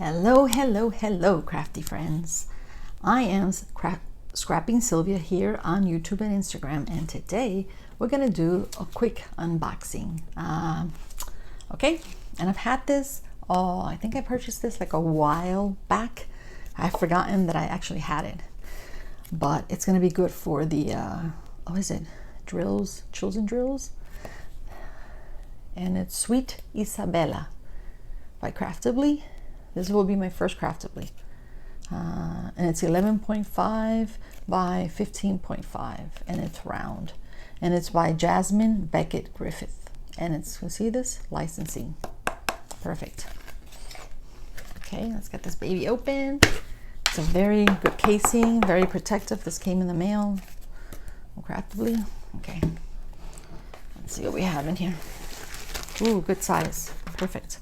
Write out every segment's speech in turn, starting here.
Hello, hello, hello, crafty friends. I am ScrappingSylvia here on YouTube and Instagram, and today we're gonna do a quick unboxing. Okay, and I've had this, I think I purchased this like a while back. I've forgotten that I actually had it, but it's gonna be good for the, what is it? Drills, children drills. And it's Sweet Isabella by Craftibly. This will be my first Craftibly. And it's 11.5 by 15.5, and it's round. And it's by Jasmine Becket-Griffith. And it's, you see this? Licensing. Perfect. Okay, let's get this baby open. It's a very good casing, very protective. This came in the mail. Craftibly. Okay. Let's see what we have in here. Ooh, good size. Perfect.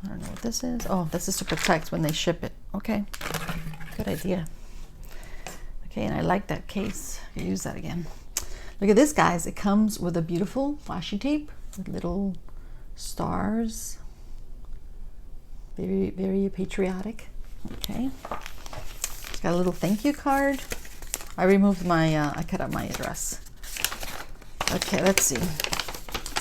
I don't know what this is. Oh, this is to protect when they ship it. Okay, good idea. Okay, and I like that case. I can use that again. Look at this, guys. It comes with a beautiful washi tape with little stars. Very, very patriotic. Okay. It's got a little thank you card. I removed my, I cut out my address. Okay, let's see.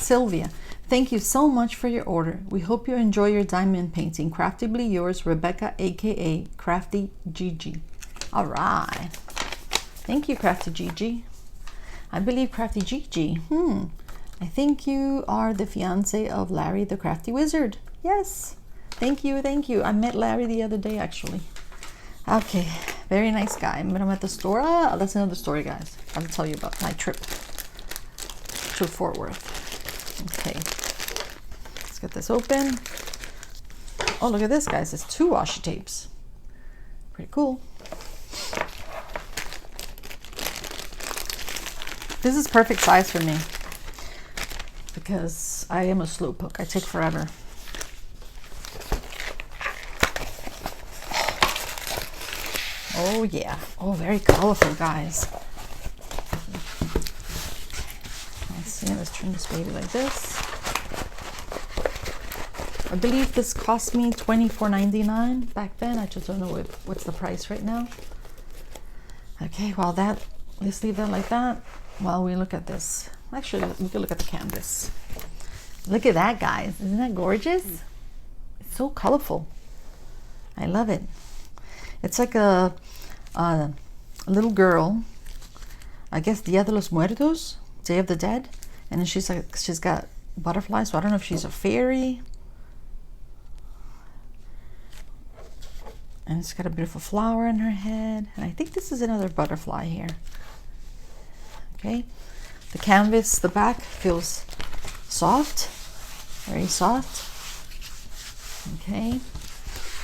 Sylvia. Thank you so much for your order. We hope you enjoy your diamond painting. Craftibly yours, Rebecca, aka Crafty GG. All right. Thank you, Crafty GG. I believe Crafty GG. I think you are the fiance of Larry the Crafty Wizard. Yes. Thank you, thank you. I met Larry the other day, actually. Okay, very nice guy. I met him at the store. That's another story, guys. I'll tell you about my trip to Fort Worth. Okay, let's get this open. Oh, look at this, guys. It's 2 washi tapes. Pretty cool. This is perfect size for me because I am a slowpoke. I take forever. Oh yeah. Oh, very colorful, guys. Let's turn this baby like this. I believe this cost me $24.99 back then. I just don't know what's the price right now. Okay, let's leave that like that while we look at this. Actually, we can look at the canvas. Look at that, guys. Isn't that gorgeous? It's so colorful. I love it. It's like a little girl, I guess Dia de los Muertos, Day of the Dead. And then she's got butterflies, so I don't know if she's a fairy. And it's got a beautiful flower in her head. And I think this is another butterfly here. Okay. The canvas, the back feels soft, very soft. Okay.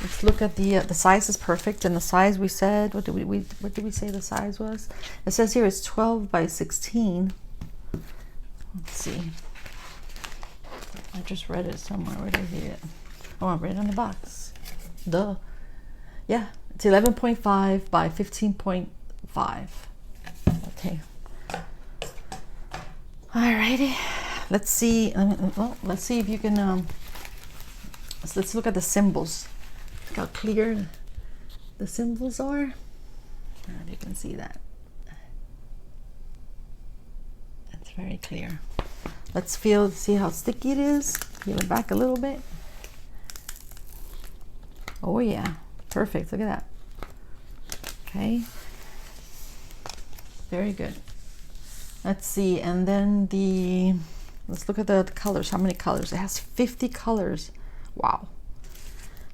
Let's look at the size is perfect, and the size we said, what did we say the size was? It says here it's 12 by 16. Let's see. I just read it somewhere. Where did I read it? Oh, I read it on the box. Duh. Yeah, it's 11.5 by 15.5. Okay. Alrighty. Let's see. Let's see if you can. Let's look at the symbols. Look how clear the symbols are. I don't know if you can see that. It's very clear. Let's see how sticky it is. Peel it back a little bit. Oh yeah, perfect. Look at that. Okay, very good. Let's see, and then let's look at the colors. How many colors? It has 50 colors. Wow.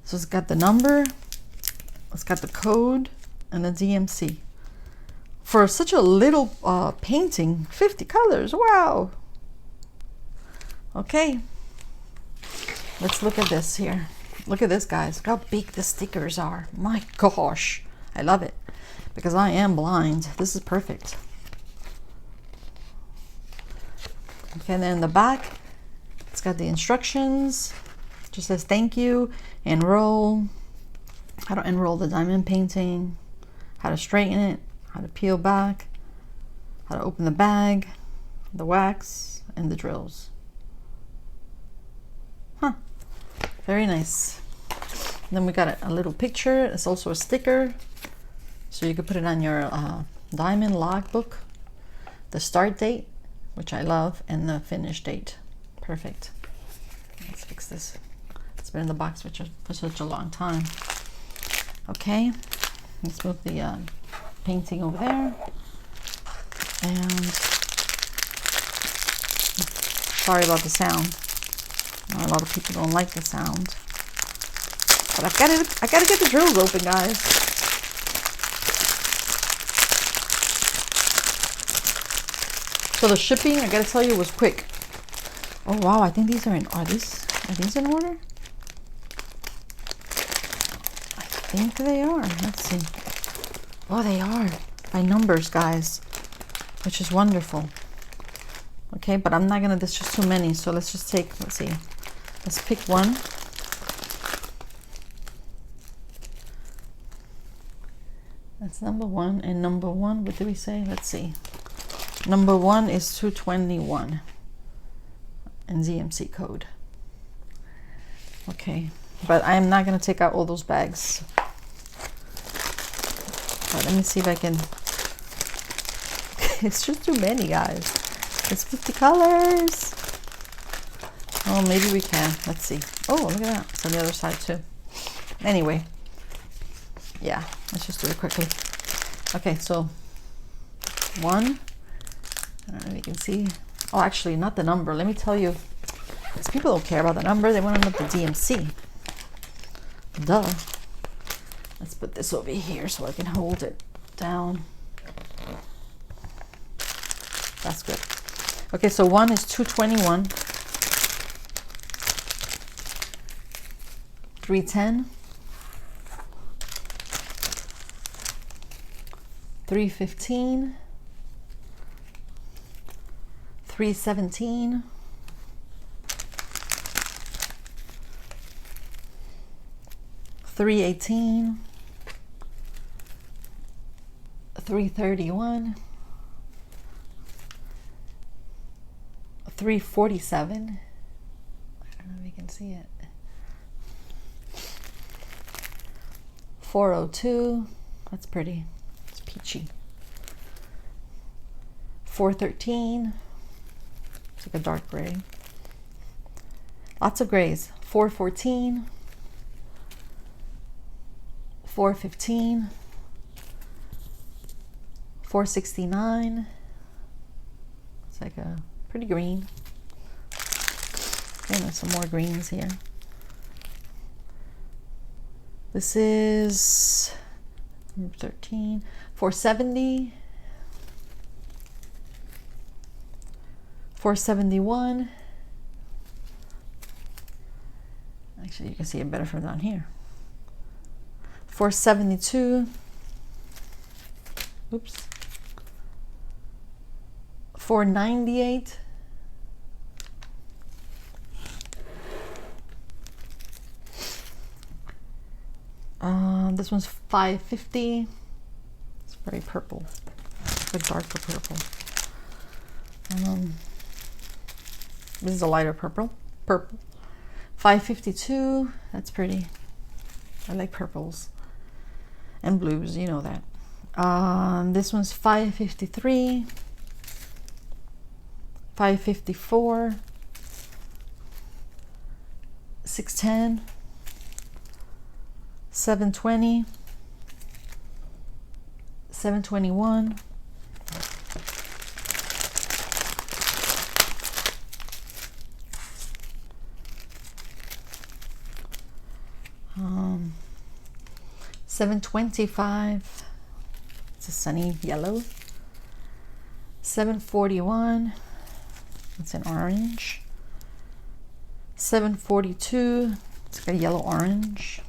So it's got the number, it's got the code, and the DMC. For such a little painting, 50 colors, wow. Okay, let's look at this here. Look at this, guys. Look how big the stickers are. My gosh, I love it because I am blind. This is perfect. Okay, and then in the back, it's got the instructions. It just says thank you, enroll, how to enroll the diamond painting, how to straighten it, how to peel back, how to open the bag, the wax, and the drills. Huh. Very nice. Then we got a little picture. It's also a sticker, so you could put it on your diamond logbook. The start date, which I love, and the finish date. Perfect. Let's fix this. It's been in the box for such a long time. Okay, let's move the painting over there. And sorry about the sound. A lot of people don't like the sound, but I gotta get the drills open, guys. So the shipping, I gotta tell you, was quick. Oh wow, I think these are these in order? I think they are. Let's see. Oh, they are by numbers, guys, which is wonderful. Okay, but I'm not gonna, there's just too many, so let's just take, let's see, let's pick one. That's number one, and number one, what did we say? Let's see. Number one is 221 in ZMC code. Okay, but I am not gonna take out all those bags. But let me see if I can, it's just too many, guys. It's 50 colors. Oh, maybe we can. Let's see. Oh, look at that. It's on the other side too. Anyway, yeah, let's just do it quickly. Okay, so one. I don't know if you can see. Oh, actually, not the number. Let me tell you, because people don't care about the number. They want to know the DMC. Duh. Let's put this over here so I can hold it down. That's good. Okay, so one is 221, 310, 315, 317, 318, 331, 347. I don't know if you can see it. 402. That's pretty. It's peachy. 413. It's like a dark gray. Lots of grays. 414. 415. 469. It's like a pretty green. And there's some more greens here. This is number 13. 470. 471. Actually, you can see it better from down here. 472. Oops. 498. This one's 550. It's very purple. It's a darker purple. This is a lighter purple. 552. That's pretty. I like purples and blues, you know that. This one's 553. 554. 610. 720, 721, 725. It's a sunny yellow. 741. It's an orange. 742. It's like a yellow orange.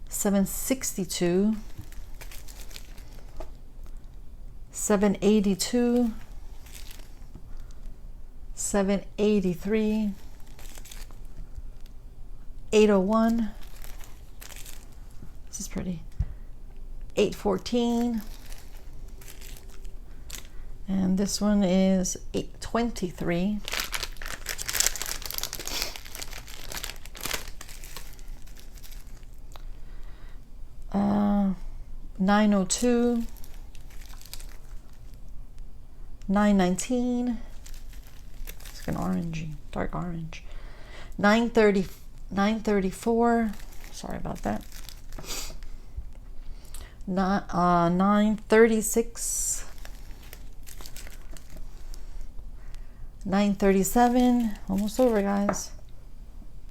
762, 782, 783, 801. This is pretty. 814, and this one is 823. 902, 919. It's like an orangey, dark orange. 930, 934. Sorry about that. 936. 937. Almost over, guys.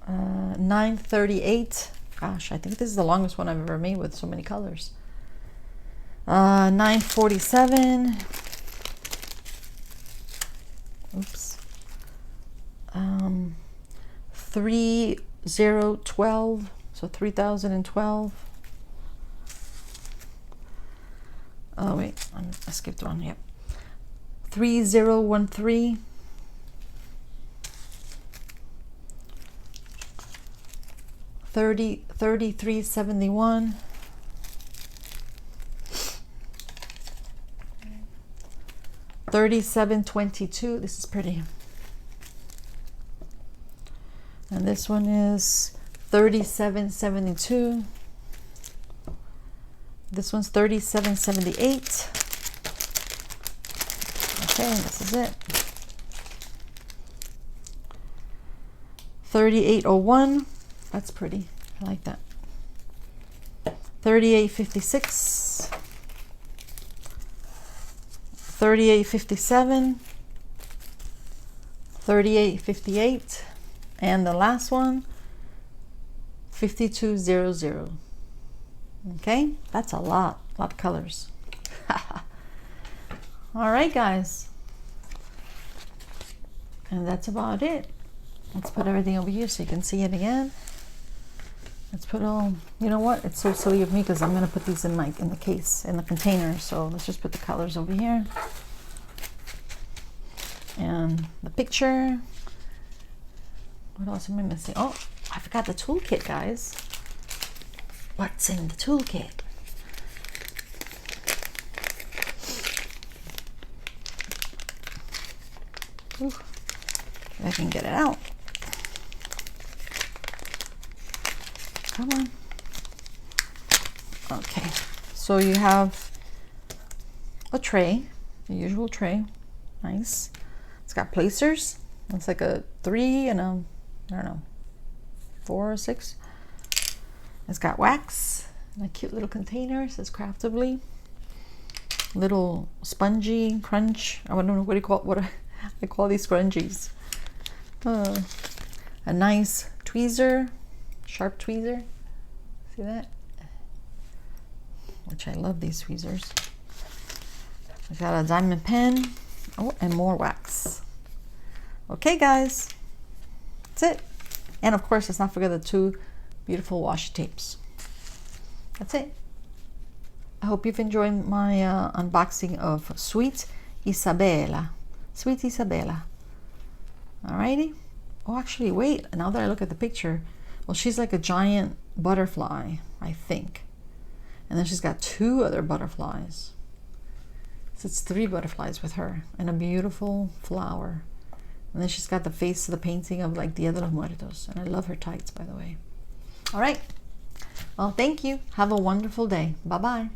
938. Gosh, I think this is the longest one I've ever made with so many colors. 947. Oops. 3012. So 3012. Oh wait, I skipped one. Yep. 3013. 3371. 3722. This is pretty. And this one is 3772. This one's 3778. Okay, this is it. 3801. That's pretty. I like that. 3856. 3857. 3858. And the last one, 5200. Okay, that's a lot of colors. All right, guys. And that's about it. Let's put everything over here so you can see it again. Let's put all, you know what? It's so silly of me because I'm going to put these in the case, in the container. So let's just put the colors over here. And the picture. What else am I missing? Oh, I forgot the toolkit, guys. What's in the toolkit? Ooh, if I can get it out. Come on. Okay, so you have a tray, the usual tray. Nice. It's got placers. It's like a 3 and a, I don't know, 4 or 6. It's got wax in a cute little container. It says Craftibly. Little spongy crunch. I don't know what do you call what I call these scrunchies. A nice tweezer, sharp tweezer. See that? Which I love these tweezers. I got a diamond pen. Oh, and more wax. Okay, guys, that's it. And of course, let's not forget the 2 beautiful washi tapes. That's it. I hope you've enjoyed my unboxing of Sweet Isabella. Sweet Isabella. Alrighty. Oh, actually, wait. Now that I look at the picture, well, she's like a giant butterfly, I think. And then she's got 2 other butterflies. So it's 3 butterflies with her and a beautiful flower. And then she's got the face of the painting of like Dia de los Muertos. And I love her tights, by the way. All right. Well, thank you. Have a wonderful day. Bye-bye.